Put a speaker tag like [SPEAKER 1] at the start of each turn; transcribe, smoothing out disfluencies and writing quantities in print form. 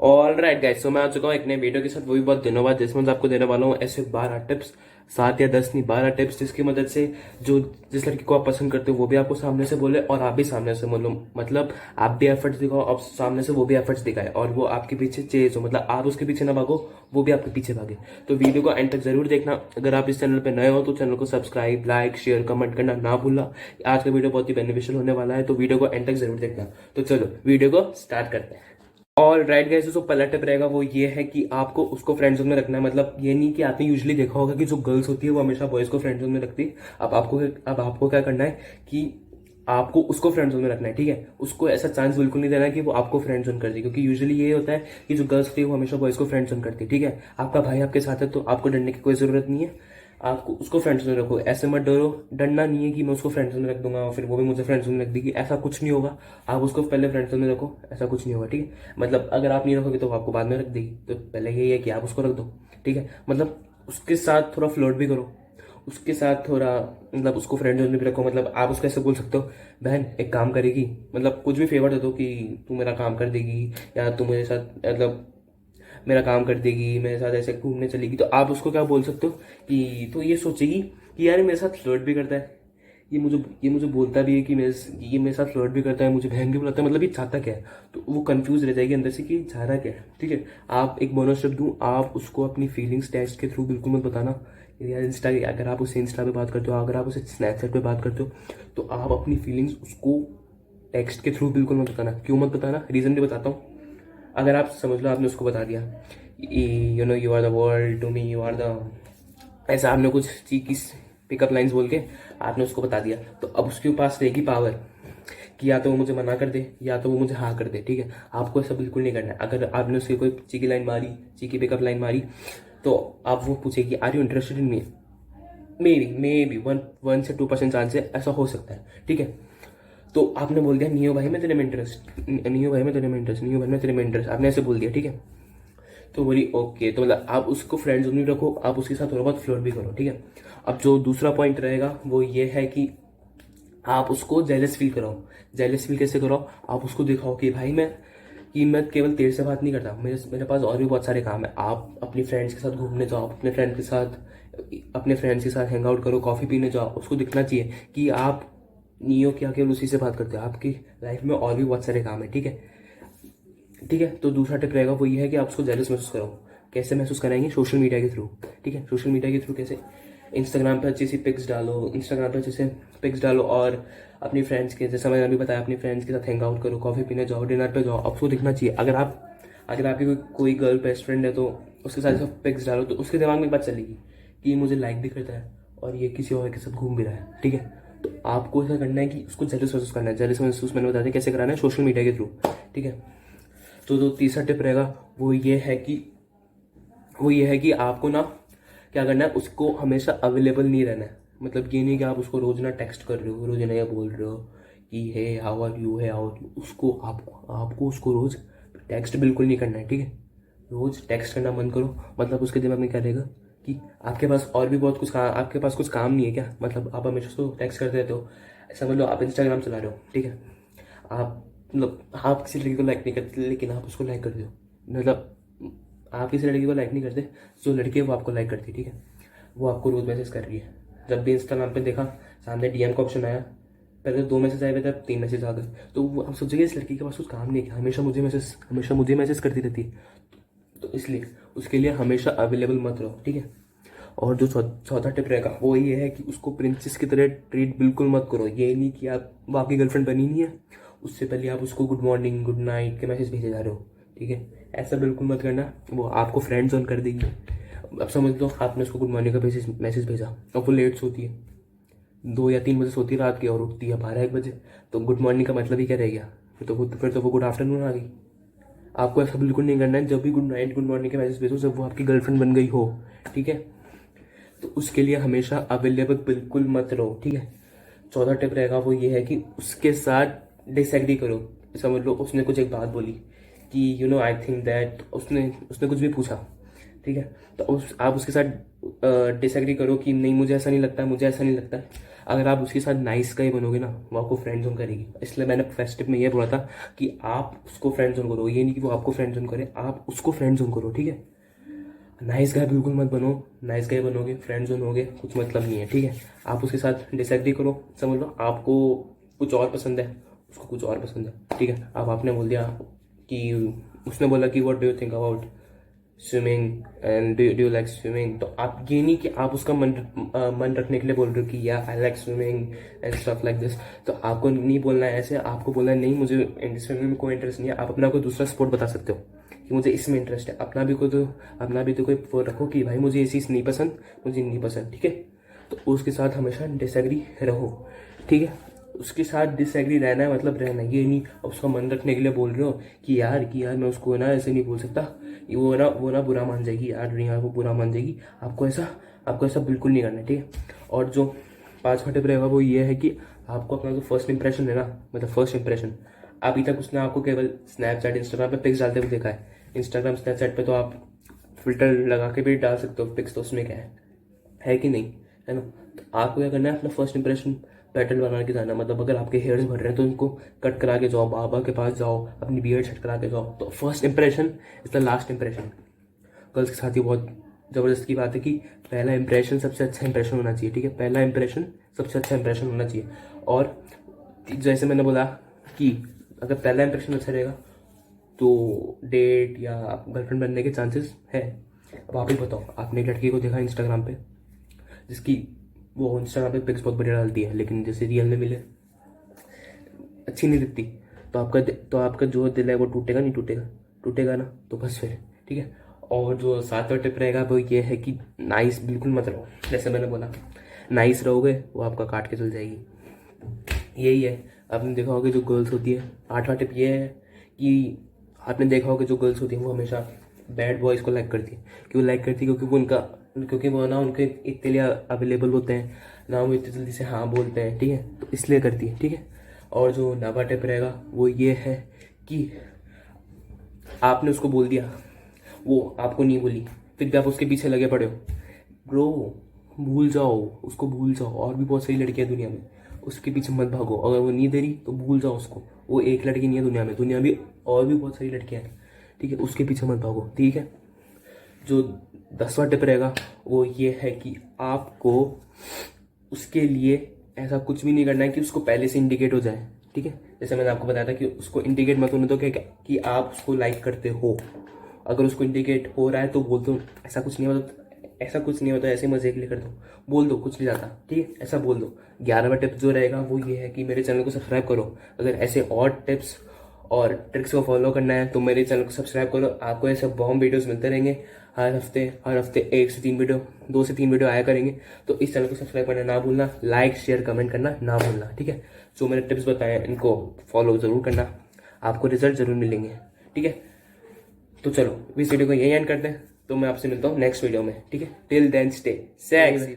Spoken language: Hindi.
[SPEAKER 1] ऑल राइट गाइस, सो मैं आ चुका हूँ एक नए वीडियो के साथ, वो भी बहुत दिनों बाद, जिसमें आपको देने वाला हूँ ऐसे 12 टिप्स, 7 या 10 नहीं 12 टिप्स, जिसकी मदद से जो जिस लड़की को आप पसंद करते हो वो भी आपको सामने से बोले और आप भी सामने से बोलो। मतलब आप भी एफर्ट्स दिखाओ और सामने से वो भी एफर्ट्स दिखाए और वो आपके पीछे चेज हो, मतलब आप उसके पीछे ना भागो, वो भी आपके पीछे भागे। तो वीडियो को एंड तक जरूर देखना। अगर आप इस चैनल पर नए हो तो चैनल को सब्सक्राइब, लाइक, शेयर, कमेंट करना ना भूलना। आज का वीडियो बहुत ही बेनिफिशियल होने वाला है, तो वीडियो को एंड तक जरूर देखना। तो चलो वीडियो को स्टार्ट करते हैं। और राइट गाइस, जो पहला टिप रहेगा वो ये है कि आपको उसको फ्रेंड जोन में रखना है। मतलब ये नहीं कि आपने यूजुअली देखा होगा कि जो गर्ल्स होती है वो हमेशा बॉयज को फ्रेंड जोन में रखती है। अब आपको क्या करना है कि आपको उसको फ्रेंड जोन में रखना है। ठीक है, उसको ऐसा चांस बिल्कुल नहीं देना है कि वो आपको फ्रेंड जोन कर दे, क्योंकि यूजुअली ये होता है कि जो गर्ल्स होती है वो हमेशा बॉयज को फ्रेंड जोन करती है। ठीक है, आपका भाई आपके साथ है तो आपको डरने की कोई जरूरत नहीं है। आपको उसको फ्रेंड्स में रखो, ऐसे मत डरो। डरना नहीं है कि मैं उसको फ्रेंड्स में रख दूंगा और फिर वो भी मुझे फ्रेंड्स में रख देगी, ऐसा कुछ नहीं होगा। आप उसको पहले फ्रेंड्स में रखो, ऐसा कुछ नहीं होगा। ठीक है, मतलब अगर आप नहीं रखोगे तो वो आपको बाद में रख देगी, तो पहले यही है कि आप उसको रख दो। ठीक है, मतलब उसके साथ थोड़ा फ्लर्ट भी करो, उसके साथ थोड़ा, मतलब उसको फ्रेंड जोन में भी रखो। मतलब आप उसको ऐसे बोल सकते हो, बहन एक काम करेगी, मतलब कुछ भी फेवर दे दो कि तू मेरा काम कर देगी या तू मेरे साथ मतलब मेरा काम कर देगी, मेरे साथ ऐसे घूमने चलेगी। तो आप उसको क्या बोल सकते हो कि तो ये सोचेगी कि यार मेरे साथ फ्लर्ट भी करता है, ये मुझे बोलता भी है कि ये मेरे साथ फ्लर्ट भी करता है, मुझे बहन भी बुलाता है, मतलब ये चाहता क्या है। तो वो कंफ्यूज रह जाएगी अंदर से कि चाह रहा क्या है। ठीक है, आप एक बोनस टिप दूं, आप उसको अपनी फीलिंग्स टेक्स्ट के थ्रू बिल्कुल मत बताना। यार इंस्टा, अगर आप उसे इंस्टा पे बात करते हो, अगर आप उसे स्नैपचैट पे बात करते हो, तो आप अपनी फीलिंग्स उसको टेक्स्ट के थ्रू बिल्कुल मत बताना। क्यों मत बताना, रीजन भी बताता हूँ। अगर आप समझ लो आपने उसको बता दिया, you know you are the world to me, you are the, ऐसा आपने कुछ चीज पिकअप लाइंस बोल के आपने उसको बता दिया, तो अब उसके पास रहेगी पावर कि या तो वो मुझे मना कर दे या तो वो मुझे हाँ कर दे। ठीक है, आपको ऐसा बिल्कुल नहीं करना है। अगर आपने उसकी कोई चीकी लाइन मारी, चीकी पिकअप लाइन मारी, तो आप वो पूछेगी are you interested in me, maybe 1 से 2% चांस है, ऐसा हो सकता है। ठीक है, तो आपने बोल दिया नियो भाई मैं तेरे में इंटरेस्ट, नियो भाई मैं तेरे में इंटरेस्ट, नियो भाई मैं तेरे में इंटरेस्ट, आपने ऐसे बोल दिया। ठीक है, तो बोली ओके, तो मतलब आप उसको फ्रेंड जोन में रखो, आप उसके साथ थोड़ा बहुत फ्लर्ट भी करो। ठीक है, अब जो दूसरा पॉइंट रहेगा वो ये है कि आप उसको जेलस फील कराओ। जेलस फील कैसे कराओ, आप उसको दिखाओ कि भाई मैं केवल तेरे से बात नहीं करता, मेरे मेरे पास और भी बहुत सारे काम है। आप अपनी फ्रेंड्स के साथ घूमने जाओ, अपने फ्रेंड्स के साथ हैंग आउट करो, कॉफी पीने जाओ। उसको दिखना चाहिए कि आप नियो क्या केवल उसी से बात करते हो, आपकी लाइफ में और भी बहुत सारे काम है। ठीक है, ठीक है, तो दूसरा टिप रहेगा वो ये है कि आप उसको जेलस महसूस करो। कैसे महसूस कराएंगे, सोशल मीडिया के थ्रू। ठीक है, सोशल मीडिया के थ्रू कैसे, इंस्टाग्राम पे अच्छी सी पिक्स डालो, इंस्टाग्राम पे अच्छे से पिक्स डालो और अपनी फ्रेंड्स के, जैसे मैंने अभी बताया, अपनी फ्रेंड्स के साथ हैंग आउट करो, कॉफी पीने जाओ, डिनर पे जाओ। आपको दिखना चाहिए। अगर आपकी कोई गर्ल बेस्ट फ्रेंड है तो उसके साथ सब पिक्स डालो, तो उसके दिमाग में एक बात चलेगी कि ये मुझे लाइक भी करता है और ये किसी और के साथ घूम भी रहा है। ठीक है, तो आपको ऐसा करना है कि उसको जेलस महसूस करना है। जेलस महसूस मैंने बता दिया कैसे कराना है, सोशल मीडिया के थ्रू। ठीक है, तो जो तीसरा टिप रहेगा वो ये है कि आपको ना क्या करना है, उसको हमेशा अवेलेबल नहीं रहना है। मतलब ये नहीं कि आप उसको रोज ना टेक्स्ट कर रहे हो, रोज ना ये बोल रहे हो कि हे हाउ आर यू, है हाउ आर यू। उसको आपको उसको रोज टेक्स्ट बिल्कुल नहीं करना है। ठीक है, रोज टेक्स्ट करना बंद करो। मतलब उसके दिमाग में क्या रहेगा कि आपके पास और भी बहुत कुछ काम, आपके पास कुछ काम नहीं है क्या, मतलब आप हमेशा उसको टेक्स्ट करते रहते हो। ऐसा मतलब आप इंस्टाग्राम चला रहे हो, ठीक है, आप मतलब आप किसी लड़की को लाइक नहीं करते लेकिन आप उसको लाइक करते हो। मतलब आप किसी लड़की को लाइक नहीं करते, जो लड़की है वो आपको लाइक करती है। ठीक है, वो आपको रोज मैसेज कर रही है। जब भी इंस्टाग्राम पे देखा, सामने डीएम का ऑप्शन आया, पहले तो 2 मैसेज आए थे, अब 3 मैसेज आ गए। तो वो आप सोचेंगे इस लड़की के पास कुछ काम नहीं है क्या, हमेशा मुझे मैसेज करती रहती है। तो इसलिए उसके लिए हमेशा अवेलेबल मत रहो। ठीक है, और जो चौथा टिप रहेगा वो ये है कि उसको प्रिंसेस की तरह ट्रीट बिल्कुल मत करो। ये नहीं कि वो आपकी गर्लफ्रेंड बनी नहीं है, उससे पहले आप उसको गुड मॉर्निंग गुड नाइट के मैसेज भेजे जा रहे हो। ठीक है, ऐसा बिल्कुल मत करना, वो आपको फ्रेंड जोन कर देगी। अब समझ लो आपने उसको गुड मॉर्निंग का मैसेज भेजा और वो लेट सोती है, 2 या 3 बजे सोती है रात की और उठती है 12-1 बजे, तो गुड मॉर्निंग का मतलब ही क्या रह गया, फिर तो वो गुड आफ्टरनून आ गई। आपको ऐसा बिल्कुल नहीं करना है। जब भी गुड नाइट गुड मॉर्निंग के मैसेज भेजो जब वो आपकी गर्लफ्रेंड बन गई हो। ठीक है, तो उसके लिए हमेशा अवेलेबल बिल्कुल मत रहो। ठीक है, चौथा टिप रहेगा वो ये है कि उसके साथ डिसएग्री करो। समझ लो उसने कुछ एक बात बोली कि you know I think that, उसने उसने कुछ भी पूछा। ठीक है, तो आप उसके साथ डिसएग्री करो कि नहीं मुझे ऐसा नहीं लगता, मुझे ऐसा नहीं लगता। अगर आप उसके साथ नाइस का ही बनोगे ना, वो आपको फ्रेंड जोन करेगी। इसलिए मैंने फर्स्ट टिप में ये बोला था कि आप उसको फ्रेंड जोन करो, ये नहीं कि वो आपको फ्रेंड जोन करे, आप उसको फ्रेंड जोन करो, ठीक है। नाइस गाय बिल्कुल मत बनो, नाइस गाय बनोगे फ्रेंड जोन होगे, कुछ मतलब नहीं है, ठीक है। आप उसके साथ डिसएग्री करो, समझ लो आपको कुछ और पसंद है, उसको कुछ और पसंद है, ठीक है। अब आपने बोल दिया कि, उसने बोला कि what do you think about swimming and do you like swimming, तो आप ये नहीं कि आप उसका मन रखने के लिए बोल रहे हो कि या I like swimming and stuff like this. तो आपको नहीं बोलना है ऐसे, आपको बोलना है नहीं मुझे स्विमिंग में कोई इंटरेस्ट नहीं है। आप अपना कोई दूसरा स्पोर्ट बता सकते हो कि मुझे इसमें इंटरेस्ट है, अपना भी तो कोई वो रखो कि भाई मुझे ये चीज़ नहीं पसंद, मुझे नहीं पसंद, ठीक है। तो उसके साथ हमेशा डिसएग्री रहो, ठीक है। उसके साथ डिसएग्री रहना है मतलब रहना, ये नहीं उसका मन रखने के लिए बोल रहे हो कि यार मैं उसको ना ऐसे नहीं बोल सकता, वो ना बुरा मान जाएगी यार, नहीं यार वो बुरा मान जाएगी। आपको ऐसा बिल्कुल नहीं करना है, ठीक है। और जो 5वां टिप रहेगा वो ये है कि आपको अपना जो फर्स्ट इंप्रेशन है ना, मतलब फर्स्ट इंप्रेशन, अभी तक उसने आपको केवल स्नैपचैट इंस्टाग्राम पे पिक्स डालते हुए देखा है। इंस्टाग्राम स्नैपचैट पे तो आप फिल्टर लगा के भी डाल सकते हो पिक्स, तो उसमें क्या है कि नहीं, है ना। तो आपको क्या करना है, अपना फर्स्ट इंप्रेशन पैटर्न बना के जाना। मतलब अगर आपके हेयर्स भर रहे हैं तो उनको कट करा के जाओ, बाबा के पास जाओ, अपनी बियर्ड सेट करा के जाओ। तो first impression is the last impression. Girls के साथ ही बहुत ज़बरदस्त की बात है कि पहला इंप्रेशन सबसे अच्छा इंप्रेशन होना चाहिए, ठीक है। पहला इंप्रेशन सबसे अच्छा इंप्रेशन होना चाहिए। और जैसे मैंने बोला कि अगर पहला इंप्रेशन अच्छा रहेगा तो डेट या गर्लफ्रेंड बनने के चांसेस है। अब आप ही बताओ, आपने एक लड़की को देखा इंस्टाग्राम पे जिसकी वो इंस्टाग्राम पे पिक्स बहुत बढ़िया डालती है, लेकिन जैसे रियल में मिले अच्छी नहीं दिखती, तो आपका जो दिल है वो टूटेगा नहीं, टूटेगा ना, तो बस फिर ठीक है। और जो 7वां टिप रहेगा वो ये है कि नाइस बिल्कुल मत रहो। जैसे मैंने बोला, नाइस रहोगे वो आपका काट के चल जाएगी, यही है। आपने देखा होगा जो गर्ल्स होती है, 8वां टिप ये है कि आपने देखा होगा जो गर्ल्स होती हैं वो हमेशा बैड बॉयज़ को लाइक करती है। क्यों लाइक करती है? क्योंकि वो ना उनके इतने लिए अवेलेबल होते हैं ना, वो इतनी जल्दी से हाँ बोलते हैं, ठीक है, तो इसलिए करती है, ठीक है। और जो 9वां टिप रहेगा वो ये है कि आपने उसको बोल दिया, वो आपको नहीं बोली, फिर भी आप उसके पीछे लगे पड़े हो। ब्रो भूल जाओ, उसको भूल जाओ। और भी बहुत सारी लड़कियां दुनिया में, उसके पीछे मत भागो। अगर वो नहीं दे रही तो भूल जाओ उसको, वो एक लड़की नहीं है दुनिया में और भी बहुत सारी लड़कियां हैं, ठीक है। उसके पीछे मत भागो, ठीक है। जो 10वां टिप रहेगा वो ये है कि आपको उसके लिए ऐसा कुछ भी नहीं करना है कि उसको पहले से इंडिकेट हो जाए, ठीक है। जैसे मैंने आपको बताया था कि उसको इंडिकेट मत होने दो कि आप उसको लाइक करते हो। अगर उसको इंडिकेट हो रहा है तो बोल दो, ऐसा कुछ नहीं होता, ऐसे मजे के लिए कर दो, बोल दो, कुछ नहीं जाता, ठीक है, ऐसा बोल दो। 11वां टिप जो रहेगा वो ये है कि मेरे चैनल को सब्सक्राइब करो। अगर ऐसे और टिप्स और ट्रिक्स को फॉलो करना है तो मेरे चैनल को सब्सक्राइब करो। आपको ऐसे बॉम्ब वीडियोस मिलते रहेंगे हर हफ्ते 1 से 3 वीडियो, 2 से 3 वीडियो आया करेंगे। तो इस चैनल को सब्सक्राइब करना ना भूलना, लाइक शेयर कमेंट करना ना भूलना, ठीक है। जो मैंने टिप्स बताए इनको फॉलो जरूर करना, आपको रिजल्ट जरूर मिलेंगे, ठीक है। तो चलो इस वीडियो को यही एंड करते हैं, तो मैं आपसे मिलता हूँ नेक्स्ट वीडियो में, ठीक है। Till then stay sexy.